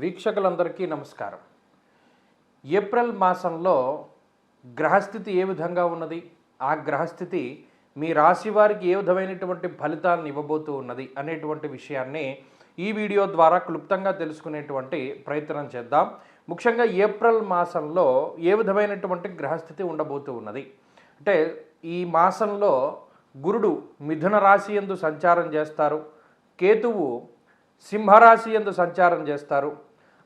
వీక్షకులందరికీ నమస్కారం. ఏప్రిల్ మాసంలో గ్రహస్థితి ఏ విధంగా ఉన్నది, ఆ గ్రహస్థితి మీ రాశి వారికి ఏ విధమైనటువంటి ఫలితాలను ఇవ్వబోతూ ఉన్నది అనేటువంటి విషయాన్ని ఈ వీడియో ద్వారా క్లుప్తంగా తెలుసుకునేటువంటి ప్రయత్నం చేద్దాం. ముఖ్యంగా ఏప్రిల్ మాసంలో ఏ విధమైనటువంటి గ్రహస్థితి ఉండబోతూ ఉన్నది అంటే, ఈ మాసంలో గురుడు మిథున రాశి యందు సంచారం చేస్తారు, కేతువు సింహరాశి యందు సంచారం చేస్తారు,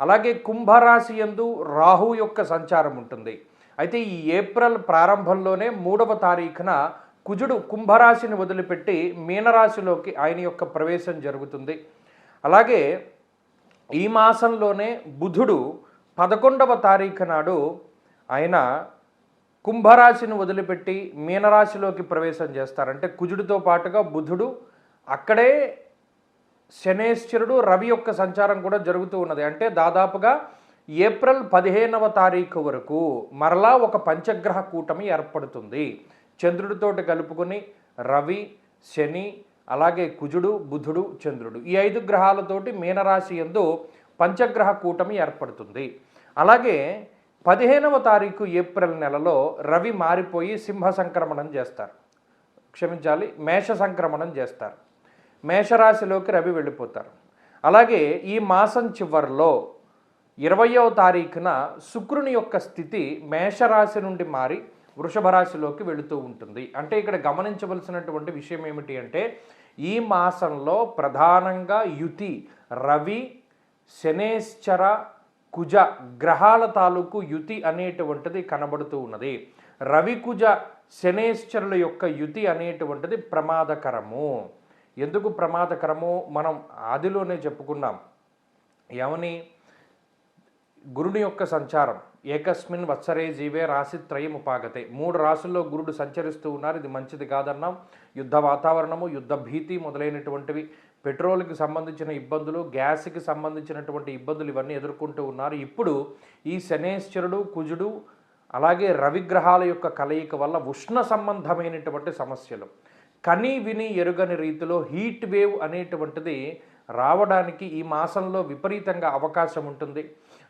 అలాగే కుంభరాశి యందు రాహు యొక్క సంచారం ఉంటుంది. అయితే ఈ ఏప్రిల్ ప్రారంభంలోనే 3వ తారీఖున కుజుడు కుంభరాశిని వదిలిపెట్టి మీనరాశిలోకి ఆయన యొక్క ప్రవేశం జరుగుతుంది. అలాగే ఈ మాసంలోనే బుధుడు 11వ తారీఖు నాడు ఆయన కుంభరాశిని వదిలిపెట్టి మీనరాశిలోకి ప్రవేశం చేస్తారు. అంటే కుజుడితో పాటుగా బుధుడు, అక్కడే శనేశ్వరుడు, రవి యొక్క సంచారం కూడా జరుగుతూ ఉన్నది. అంటే దాదాపుగా ఏప్రిల్ 15వ తారీఖు వరకు మరలా ఒక పంచగ్రహ కూటమి ఏర్పడుతుంది. చంద్రుడితోటి కలుపుకొని రవి, శని, అలాగే కుజుడు, బుధుడు, చంద్రుడు, ఈ 5 గ్రహాలతోటి మీనరాశి యందు పంచగ్రహ కూటమి ఏర్పడుతుంది. అలాగే 15వ తారీఖు ఏప్రిల్ నెలలో రవి మారిపోయి సింహ సంక్రమణం చేస్తారు, మేష సంక్రమణం చేస్తారు. మేషరాశిలోకి రవి వెళ్ళిపోతారు. అలాగే ఈ మాసం చివరిలో 20వ తారీఖున శుక్రుని యొక్క స్థితి మేషరాశి నుండి మారి వృషభ రాశిలోకి వెళుతూ ఉంటుంది. అంటే ఇక్కడ గమనించవలసినటువంటి విషయం ఏమిటి అంటే, ఈ మాసంలో ప్రధానంగా యుతి రవి, శనేశ్చర, కుజ గ్రహాల తాలూకు యుతి అనేటువంటిది కనబడుతూ ఉన్నది. రవి, కుజ, శనేశ్చరుల యొక్క యుతి అనేటువంటిది ప్రమాదకరము. ఎందుకు ప్రమాదకరమో మనం ఆదిలోనే చెప్పుకున్నాం. ఏమని? గురుని యొక్క సంచారం ఏకస్మిన్ వత్సరే జీవే రాశిత్రయం ఉపాగతే. 3 రాశుల్లో గురుడు సంచరిస్తూ ఉన్నారు, ఇది మంచిది కాదన్నాం. యుద్ధ వాతావరణము, యుద్ధ భీతి మొదలైనటువంటివి, పెట్రోల్కి సంబంధించిన ఇబ్బందులు, గ్యాస్కి సంబంధించినటువంటి ఇబ్బందులు ఇవన్నీ ఎదుర్కొంటూ ఉన్నారు. ఇప్పుడు ఈ శనేశ్వరుడు, కుజుడు, అలాగే రవిగ్రహాల యొక్క కలయిక వల్ల ఉష్ణ సంబంధమైనటువంటి సమస్యలు, కని విని ఎరుగని రీతిలో హీట్ వేవ్ అనేటువంటిది రావడానికి ఈ మాసంలో విపరీతంగా అవకాశం ఉంటుంది.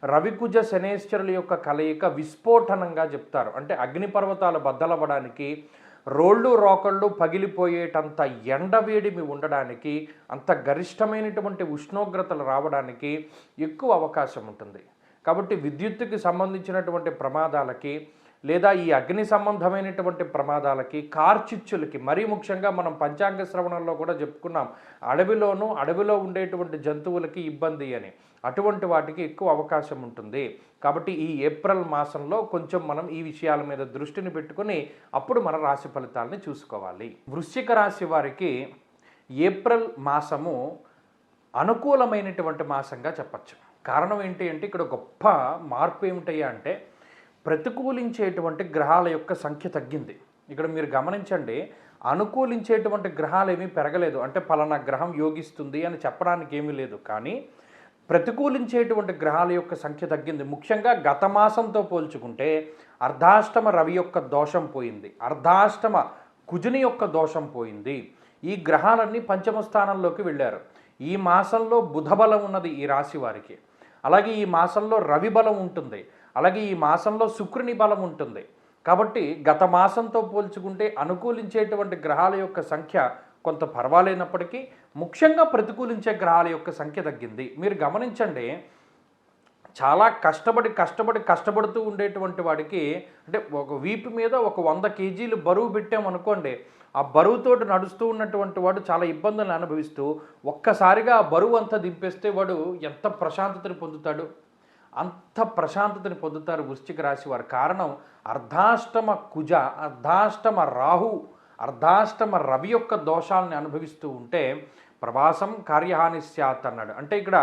రవికుజ శనేశ్వరుల యొక్క కలయిక విస్ఫోటనంగా చెప్తారు. అంటే అగ్నిపర్వతాలు బద్దలవ్వడానికి, రోళ్ళు రోకళ్ళు పగిలిపోయేటంత ఎండవేడిమి ఉండడానికి, అంత గరిష్టమైనటువంటి ఉష్ణోగ్రతలు రావడానికి ఎక్కువ అవకాశం ఉంటుంది. కాబట్టి విద్యుత్తుకి సంబంధించినటువంటి ప్రమాదాలకి, లేదా ఈ అగ్ని సంబంధమైనటువంటి ప్రమాదాలకి, కార్చిచ్చులకి, మరీ ముఖ్యంగా మనం పంచాంగ శ్రవణంలో కూడా చెప్పుకున్నాం, అడవిలో ఉండేటువంటి జంతువులకి ఇబ్బంది అని, అటువంటి వాటికి ఎక్కువ అవకాశం ఉంటుంది. కాబట్టి ఈ ఏప్రిల్ మాసంలో కొంచెం మనం ఈ విషయాల మీద దృష్టిని పెట్టుకొని అప్పుడు మన రాశి ఫలితాలని చూసుకోవాలి. వృశ్చిక రాశి వారికి ఏప్రిల్ మాసము అనుకూలమైనటువంటి మాసంగా చెప్పచ్చు. కారణం ఏంటి అంటే, ఇక్కడ గొప్ప మార్పు ఏమిటయ్యా అంటే, ప్రతికూలించేటువంటి గ్రహాల యొక్క సంఖ్య తగ్గింది. ఇక్కడ మీరు గమనించండి, అనుకూలించేటువంటి గ్రహాలు ఏమీ పెరగలేదు. అంటే పలానా గ్రహం యోగిస్తుంది అని చెప్పడానికి ఏమీ లేదు, కానీ ప్రతికూలించేటువంటి గ్రహాల యొక్క సంఖ్య తగ్గింది. ముఖ్యంగా గత మాసంతో పోల్చుకుంటే అర్ధాష్టమ రవి యొక్క దోషం పోయింది, అర్ధాష్టమ కుజుని యొక్క దోషం పోయింది. ఈ గ్రహాలన్నీ పంచమ స్థానంలోకి వెళ్ళారు. ఈ మాసంలో బుధ బలం ఉన్నది ఈ రాశి వారికి. అలాగే ఈ మాసంలో రవి బలం ఉంటుంది. అలాగే ఈ మాసంలో శుక్రుని బలం ఉంటుంది. కాబట్టి గత మాసంతో పోల్చుకుంటే అనుకూలించేటువంటి గ్రహాల యొక్క సంఖ్య కొంత పర్వాలేనప్పటికీ ముఖ్యంగా ప్రతికూలించే గ్రహాల యొక్క సంఖ్య తగ్గింది. మీరు గమనించండి, చాలా కష్టపడుతూ ఉండేటువంటి వాడికి, అంటే ఒక వీపు మీద ఒక 100 కేజీలు బరువు పెట్టామనుకోండి, ఆ బరువుతోటి నడుస్తూ ఉన్నటువంటి వాడు చాలా ఇబ్బందులను అనుభవిస్తూ ఒక్కసారిగా ఆ బరువు అంతా దింపేస్తే వాడు ఎంత ప్రశాంతతని పొందుతాడు? అంత ప్రశాంతతని పొందుతారు వృశ్చిక రాశి వారు. కారణం అర్ధాష్టమ కుజ, అర్ధాష్టమ రాహు, అర్ధాష్టమ రవి యొక్క దోషాలని అనుభవిస్తూ ఉంటే ప్రవాసం కార్యహాని స్యాత్ అన్నాడు. అంటే ఇక్కడ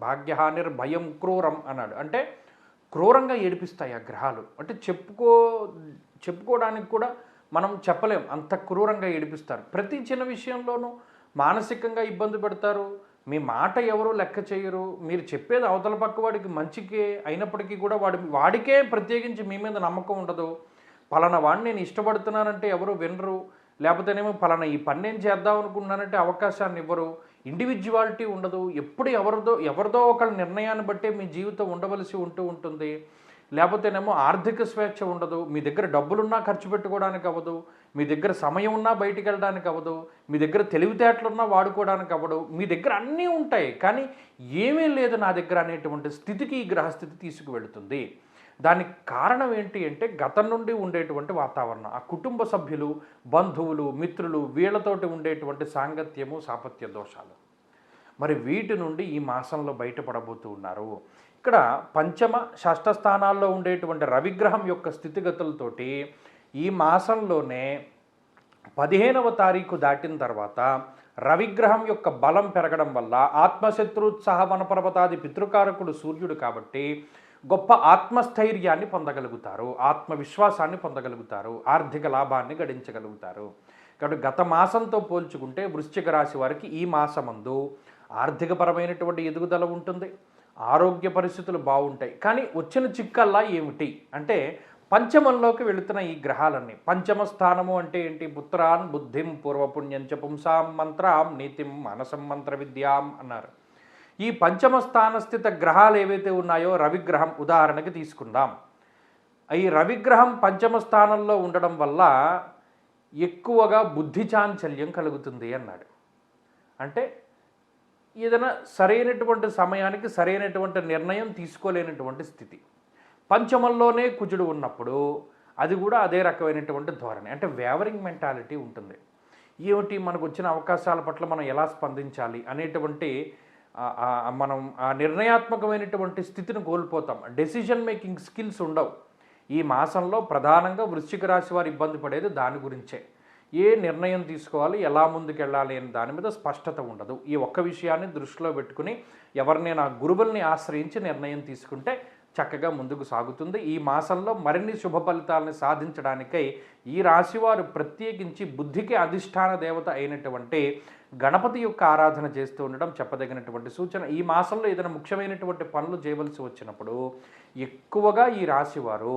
భాగ్యహానిర్ భయం క్రూరం అన్నాడు. అంటే క్రూరంగా ఏడిపిస్తాయి ఆ గ్రహాలు. అంటే చెప్పుకోవడానికి కూడా మనం చెప్పలేం, అంత క్రూరంగా ఏడిపిస్తారు. ప్రతి చిన్న విషయంలోనూ మానసికంగా ఇబ్బంది పెడతారు. మీ మాట ఎవరు లెక్క చేయరు. మీరు చెప్పేది అవతల పక్క వాడికి మంచికే అయినప్పటికీ కూడా వాడికే ప్రత్యేకించి మీ మీద నమ్మకం ఉండదు. పలానా వాడిని నేను ఇష్టపడుతున్నానంటే ఎవరు వినరు. లేకపోతేనేమో పలానా ఈ పని నేను చేద్దాం అనుకున్నానంటే అవకాశాన్ని ఇవ్వరు. ఇండివిజువాలిటీ ఉండదు. ఎప్పుడు ఎవరిదో ఒకళ్ళ నిర్ణయాన్ని బట్టే మీ జీవితం ఉండవలసి ఉంటుంది. లేకపోతేనేమో ఆర్థిక స్వేచ్ఛ ఉండదు. మీ దగ్గర డబ్బులున్నా ఖర్చు పెట్టుకోవడానికి అవ్వదు. మీ దగ్గర సమయం ఉన్నా బయటికి వెళ్ళడానికి అవ్వదు. మీ దగ్గర తెలివితేటలున్నా వాడుకోవడానికి అవ్వదు. మీ దగ్గర అన్నీ ఉంటాయి, కానీ ఏమీ లేదు నా దగ్గర అనేటువంటి స్థితికి ఈ గ్రహస్థితి తీసుకువెళుతుంది. దానికి కారణం ఏంటి అంటే గతం నుండి ఉండేటువంటి వాతావరణం, ఆ కుటుంబ సభ్యులు, బంధువులు, మిత్రులు, వీళ్ళతోటి ఉండేటువంటి సాంగత్యము, సాపత్య దోషాలు. మరి వీటి నుండి ఈ మాసంలో బయటపడబోతూ ఉన్నారు. ఇక్కడ పంచమ, షష్ఠ స్థానాల్లో ఉండేటువంటి రవిగ్రహం యొక్క స్థితిగతులతోటి ఈ మాసంలోనే 15వ తారీఖు దాటిన తర్వాత రవిగ్రహం యొక్క బలం పెరగడం వల్ల ఆత్మశత్రుత్సాహ వనపర్వతాది పితృకారకుడు సూర్యుడు కాబట్టి గొప్ప ఆత్మస్థైర్యాన్ని పొందగలుగుతారు, ఆత్మవిశ్వాసాన్ని పొందగలుగుతారు, ఆర్థిక లాభాన్ని గడించగలుగుతారు. కాబట్టి గత మాసంతో పోల్చుకుంటే వృశ్చిక రాశి వారికి ఈ మాసమందు ఆర్థికపరమైనటువంటి ఎదుగుదల ఉంటుంది, ఆరోగ్య పరిస్థితులు బాగుంటాయి. కానీ వచ్చిన చిక్కల్లా ఏమిటి అంటే పంచమంలోకి వెళుతున్న ఈ గ్రహాలన్నీ. పంచమ స్థానము అంటే ఏంటి? పుత్రాన్ బుద్ధిం పూర్వపుణ్యం చ పుంసాం మంత్రాం నీతిం మానసం మంత్ర విద్యాం అన్నారు. ఈ పంచమ స్థానస్థిత గ్రహాలు ఏవైతే ఉన్నాయో, రవిగ్రహం ఉదాహరణకి తీసుకుందాం. ఈ రవిగ్రహం పంచమ స్థానంలో ఉండడం వల్ల ఎక్కువగా బుద్ధి చాంచల్యం కలుగుతుంది అన్నాడు. అంటే ఏదైనా సరైనటువంటి సమయానికి సరైనటువంటి నిర్ణయం తీసుకోలేనటువంటి స్థితి. పంచమంలోనే కుజుడు ఉన్నప్పుడు అది కూడా అదే రకమైనటువంటి ధోరణి, అంటే వేవరింగ్ మెంటాలిటీ ఉంటుంది. ఏమిటి మనకు వచ్చిన అవకాశాల పట్ల మనం ఎలా స్పందించాలి అనేటువంటి మనం ఆ నిర్ణయాత్మకమైనటువంటి స్థితిని కోల్పోతాం. డెసిషన్ మేకింగ్ స్కిల్స్ ఉండవు. ఈ మాసంలో ప్రధానంగా వృశ్చిక రాశి వారు ఇబ్బంది పడేది దాని గురించే. ఏ నిర్ణయం తీసుకోవాలి, ఎలా ముందుకెళ్ళాలి అనే దాని మీద స్పష్టత ఉండదు. ఈ ఒక్క విషయాన్ని దృష్టిలో పెట్టుకుని ఎవరినైనా గురువుల్ని ఆశ్రయించి నిర్ణయం తీసుకుంటే చక్కగా ముందుకు సాగుతుంది. ఈ మాసంలో మరిన్ని శుభ ఫలితాలను సాధించడానికై ఈ రాశివారు ప్రత్యేకించి బుద్ధికి అధిష్టాన దేవత అయినటువంటి గణపతి యొక్క ఆరాధన చేస్తూ ఉండడం చెప్పదగినటువంటి సూచన. ఈ మాసంలో ఏదైనా ముఖ్యమైనటువంటి పనులు చేయవలసి వచ్చినప్పుడు ఎక్కువగా ఈ రాశివారు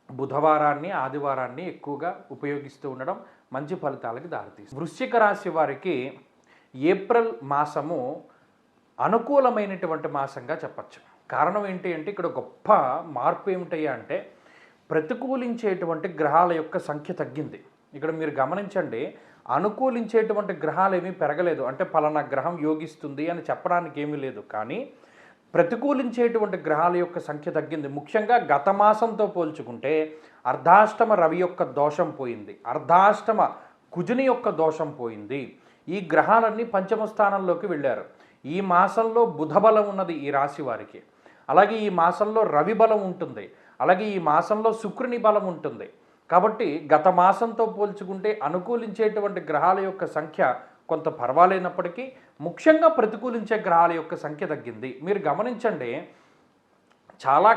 బుధవారాన్ని, ఆదివారాన్ని ఎక్కువగా ఉపయోగిస్తూ ఉండడం మంచి ఫలితాలకి దారితీస్తుంది. వృశ్చిక రాశి వారికి ఏప్రిల్ మాసము అనుకూలమైనటువంటి మాసంగా చెప్పచ్చు. కారణం ఏంటి అంటే ఇక్కడ గొప్ప మార్పు ఏమిటయ్యా అంటే ప్రతికూలించేటువంటి గ్రహాల యొక్క సంఖ్య తగ్గింది. ఇక్కడ మీరు గమనించండి, అనుకూలించేటువంటి గ్రహాలు ఏమీ పెరగలేదు. అంటే పలానా గ్రహం యోగిస్తుంది అని చెప్పడానికి ఏమీ లేదు, కానీ ప్రతికూలించేటువంటి గ్రహాల యొక్క సంఖ్య తగ్గింది. ముఖ్యంగా గత మాసంతో పోల్చుకుంటే అర్ధాష్టమ రవి యొక్క దోషం పోయింది, అర్ధాష్టమ కుజుని యొక్క దోషం పోయింది. ఈ గ్రహాలన్నీ పంచమ స్థానంలోకి వెళ్ళారు. ఈ మాసంలో బుధ బలం ఉన్నది ఈ రాశి వారికి, అలాగే ఈ మాసంలో రవి బలం ఉంటుంది, అలాగే ఈ మాసంలో శుక్రుని బలం ఉంటుంది. కాబట్టి గత మాసంతో పోల్చుకుంటే అనుకూలించేటువంటి గ్రహాల యొక్క సంఖ్య కొంత పర్వాలేనప్పటికీ ముఖ్యంగా ప్రతికూలించే గ్రహాల యొక్క సంఖ్య తగ్గింది. మీరు గమనించండి, చాలా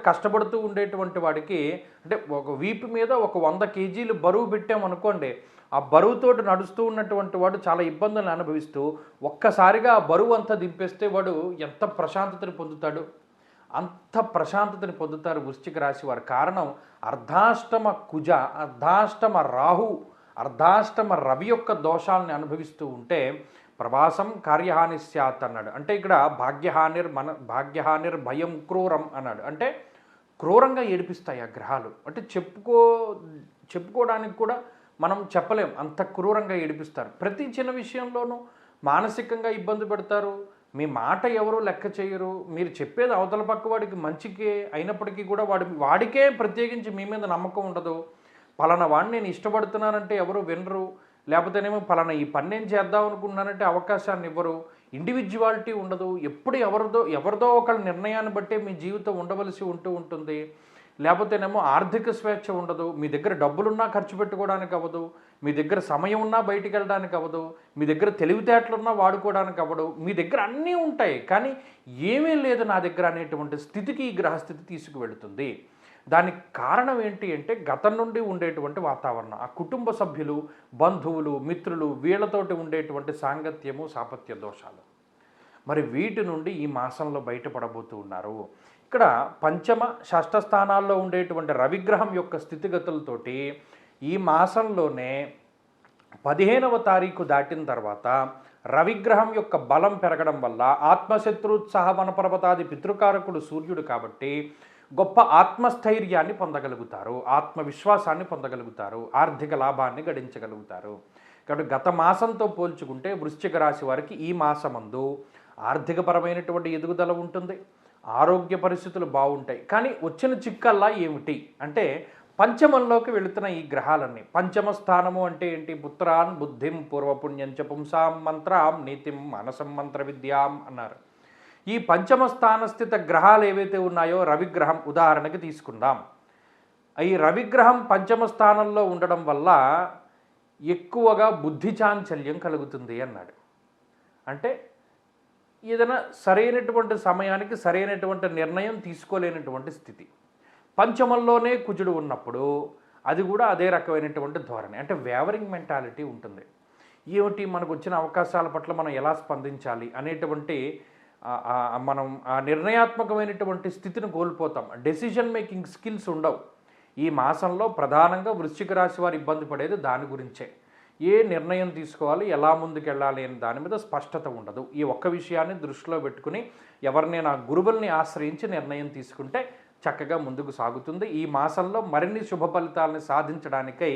కష్టపడుతూ ఉండేటువంటి వాడికి, అంటే ఒక వీపు మీద ఒక 100 కేజీలు బరువు పెట్టామనుకోండి, ఆ బరువుతోటి నడుస్తూ ఉన్నటువంటి వాడు చాలా ఇబ్బందులను అనుభవిస్తూ ఒక్కసారిగా ఆ బరువు అంతా దింపేస్తే వాడు ఎంత ప్రశాంతతని పొందుతాడు? అంత ప్రశాంతతని పొందుతారు వృశ్చిక రాశి వారు. కారణం అర్ధాష్టమ కుజ, అర్ధాష్టమ రాహు, అర్ధాష్టమ రవి యొక్క దోషాలని అనుభవిస్తూ ఉంటే ప్రవాసం కార్యహాని స్యాత్ అన్నాడు. అంటే ఇక్కడ భాగ్యహానిర్ భయం క్రూరం అన్నాడు. అంటే క్రూరంగా ఏడిపిస్తాయి ఆ గ్రహాలు. అంటే చెప్పుకోవడానికి కూడా మనం చెప్పలేం, అంత క్రూరంగా ఏడిపిస్తారు. ప్రతి చిన్న విషయంలోనూ మానసికంగా ఇబ్బంది పెడతారు. మీ మాట ఎవరు లెక్క చేయరు. మీరు చెప్పేది అవతల పక్క వాడికి మంచికే అయినప్పటికీ కూడా వాడికే ప్రత్యేకించి మీ మీద నమ్మకం ఉండదు. పలానా వాడిని నేను ఇష్టపడుతున్నానంటే ఎవరు వినరు, లేకపోతేనేమో పలానా ఈ పని నేను చేద్దాం అనుకున్నానంటే అవకాశాన్ని ఇవ్వరు. ఇండివిజువాలిటీ ఉండదు. ఎప్పుడు ఎవరిదో ఒకళ్ళ నిర్ణయాన్ని బట్టే మీ జీవితం ఉండవలసి ఉంటుంది. లేకపోతేనేమో ఆర్థిక స్వేచ్ఛ ఉండదు. మీ దగ్గర డబ్బులున్నా ఖర్చు పెట్టుకోవడానికి అవ్వదు, మీ దగ్గర సమయం ఉన్నా బయటికి వెళ్ళడానికి అవ్వదు, మీ దగ్గర తెలివితేటలున్నా వాడుకోవడానికి అవ్వదు. మీ దగ్గర అన్నీ ఉంటాయి, కానీ ఏమీ లేదు నా దగ్గర అనేటువంటి స్థితికి ఈ గ్రహస్థితి తీసుకువెళుతుంది. దానికి కారణం ఏంటి అంటే గతం నుండి ఉండేటువంటి వాతావరణం, ఆ కుటుంబ సభ్యులు, బంధువులు, మిత్రులు, వీళ్ళతోటి ఉండేటువంటి సాంగత్యము, సాపత్య దోషాలు. మరి వీటి నుండి ఈ మాసంలో బయటపడబోతూ ఉన్నారు. ఇక్కడ పంచమ, షష్ఠ స్థానాల్లో ఉండేటువంటి రవిగ్రహం యొక్క స్థితిగతులతోటి ఈ మాసంలోనే 15వ తారీఖు దాటిన తర్వాత రవిగ్రహం యొక్క బలం పెరగడం వల్ల ఆత్మశత్రుత్సాహ వనపర్వతాది పితృకారకుడు సూర్యుడు కాబట్టి గొప్ప ఆత్మస్థైర్యాన్ని పొందగలుగుతారు, ఆత్మవిశ్వాసాన్ని పొందగలుగుతారు, ఆర్థిక లాభాన్ని గడించగలుగుతారు. కాబట్టి గత మాసంతో పోల్చుకుంటే వృశ్చిక రాశి వారికి ఈ మాసమందు ఆర్థికపరమైనటువంటి ఎదుగుదల ఉంటుంది, ఆరోగ్య పరిస్థితులు బాగుంటాయి. కానీ వచ్చిన చిక్కల్లా ఏమిటి అంటే పంచమంలోకి వెళుతున్న ఈ గ్రహాలన్నీ, పంచమ స్థానము అంటే ఏంటి? పుత్రాన్ బుద్ధిం పూర్వపుణ్యంచ పుంసాం మంత్రాం నీతిం మానసం మంత్ర విద్యాం అన్నారు. ఈ పంచమ స్థానస్థిత గ్రహాలు ఏవైతే ఉన్నాయో, రవిగ్రహం ఉదాహరణకి తీసుకుందాం. ఈ రవిగ్రహం పంచమ స్థానంలో ఉండడం వల్ల ఎక్కువగా బుద్ధి చాంచల్యం కలుగుతుంది అన్నాడు. అంటే ఏదైనా సరైనటువంటి సమయానికి సరైనటువంటి నిర్ణయం తీసుకోలేనటువంటి స్థితి. పంచమంలోనే కుజుడు ఉన్నప్పుడు అది కూడా అదే రకమైనటువంటి ధోరణి, అంటే వేవరింగ్ మెంటాలిటీ ఉంటుంది. ఏమిటి మనకు వచ్చిన అవకాశాల పట్ల మనం ఎలా స్పందించాలి అనేటువంటి మనం ఆ నిర్ణయాత్మకమైనటువంటి స్థితిని కోల్పోతాం. డెసిషన్ మేకింగ్ స్కిల్స్ ఉండవు. ఈ మాసంలో ప్రధానంగా వృశ్చిక రాశి వారు ఇబ్బంది పడేది దాని గురించే. ఏ నిర్ణయం తీసుకోవాలి, ఎలా ముందుకెళ్ళాలి అనే దాని మీద స్పష్టత ఉండదు. ఈ ఒక్క విషయాన్ని దృష్టిలో పెట్టుకుని ఎవరినైనా గురువుల్ని ఆశ్రయించి నిర్ణయం తీసుకుంటే చక్కగా ముందుకు సాగుతుంది. ఈ మాసంలో మరిన్ని శుభ ఫలితాలను సాధించడానికై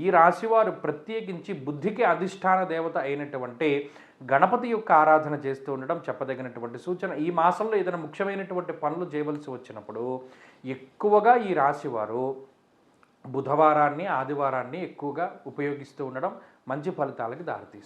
ఈ రాశివారు ప్రత్యేకించి బుద్ధికి అధిష్టాన దేవత అయినటువంటి గణపతి యొక్క ఆరాధన చేస్తూ ఉండడం చెప్పదగినటువంటి సూచన. ఈ మాసంలో ఏదైనా ముఖ్యమైనటువంటి పనులు చేయవలసి వచ్చినప్పుడు ఎక్కువగా ఈ రాశివారు బుధవారాన్ని, ఆదివారాన్ని ఎక్కువగా ఉపయోగిస్తూ ఉండడం మంచి ఫలితాలకు దారితీస్తుంది.